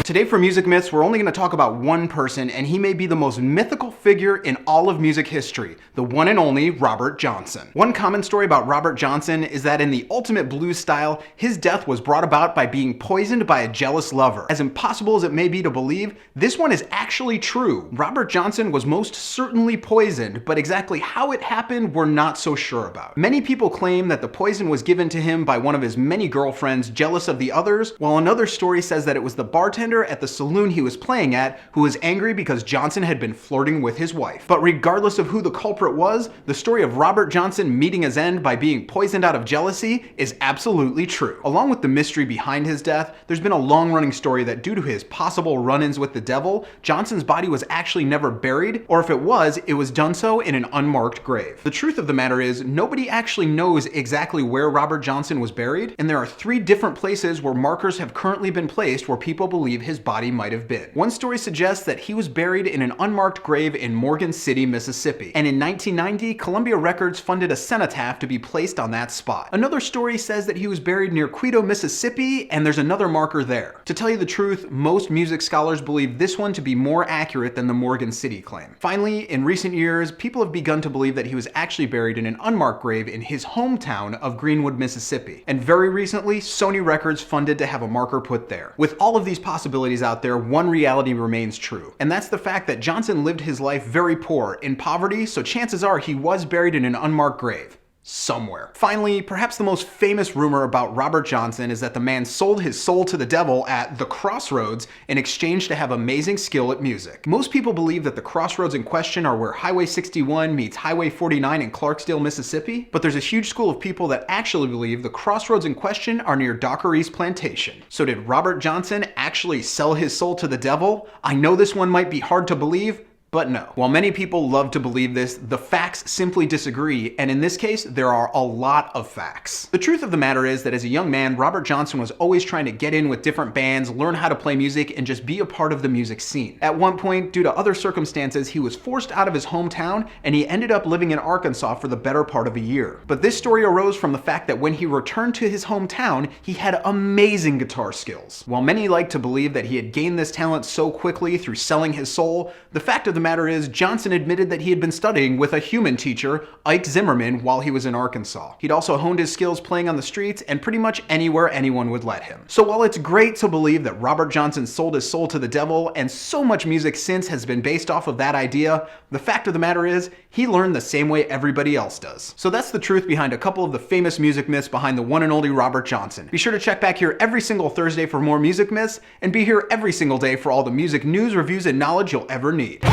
Today for Music Myths, we're only going to talk about one person, and he may be the most mythical figure in all of music history, the one and only Robert Johnson. One common story about Robert Johnson is that in the ultimate blues style, his death was brought about by being poisoned by a jealous lover. As impossible as it may be to believe, this one is actually true. Robert Johnson was most certainly poisoned, but exactly how it happened, we're not so sure about. Many people claim that the poison was given to him by one of his many girlfriends jealous of the others, while another story says that it was the bartender at the saloon he was playing at who was angry because Johnson had been flirting with his wife. But regardless of who the culprit was, the story of Robert Johnson meeting his end by being poisoned out of jealousy is absolutely true. Along with the mystery behind his death, there's been a long-running story that due to his possible run-ins with the devil, Johnson's body was actually never buried, or if it was done so in an unmarked grave. The truth of the matter is, nobody actually knows exactly where Robert Johnson was buried, and there are 3 different places where markers have currently been placed where people believe his body might have been. One story suggests that he was buried in an unmarked grave in Morgan City, Mississippi, and in 1990, Columbia Records funded a cenotaph to be placed on that spot. Another story says that he was buried near Cuido, Mississippi, and there's another marker there. To tell you the truth, most music scholars believe this one to be more accurate than the Morgan City claim. Finally, in recent years, people have begun to believe that he was actually buried in an unmarked grave in his hometown of Greenwood, Mississippi. And very recently, Sony Records funded to have a marker put there. With all of these possibilities out there, one reality remains true, and that's the fact that Johnson lived his life very poor, in poverty, so chances are he was buried in an unmarked grave. Somewhere. Finally, perhaps the most famous rumor about Robert Johnson is that the man sold his soul to the devil at the Crossroads in exchange to have amazing skill at music. Most people believe that the Crossroads in question are where Highway 61 meets Highway 49 in Clarksdale, Mississippi, but there's a huge school of people that actually believe the Crossroads in question are near Dockery's plantation. So did Robert Johnson actually sell his soul to the devil? I know this one might be hard to believe, but no. While many people love to believe this, the facts simply disagree, and in this case, there are a lot of facts. The truth of the matter is that as a young man, Robert Johnson was always trying to get in with different bands, learn how to play music, and just be a part of the music scene. At one point, due to other circumstances, he was forced out of his hometown, and he ended up living in Arkansas for the better part of a year. But this story arose from the fact that when he returned to his hometown, he had amazing guitar skills. While many like to believe that he had gained this talent so quickly through selling his soul, the fact of the matter is, Johnson admitted that he had been studying with a human teacher, Ike Zimmerman, while he was in Arkansas. He'd also honed his skills playing on the streets and pretty much anywhere anyone would let him. So while it's great to believe that Robert Johnson sold his soul to the devil, and so much music since has been based off of that idea, the fact of the matter is, he learned the same way everybody else does. So that's the truth behind a couple of the famous music myths behind the one and only Robert Johnson. Be sure to check back here every single Thursday for more music myths, and be here every single day for all the music news, reviews, and knowledge you'll ever need.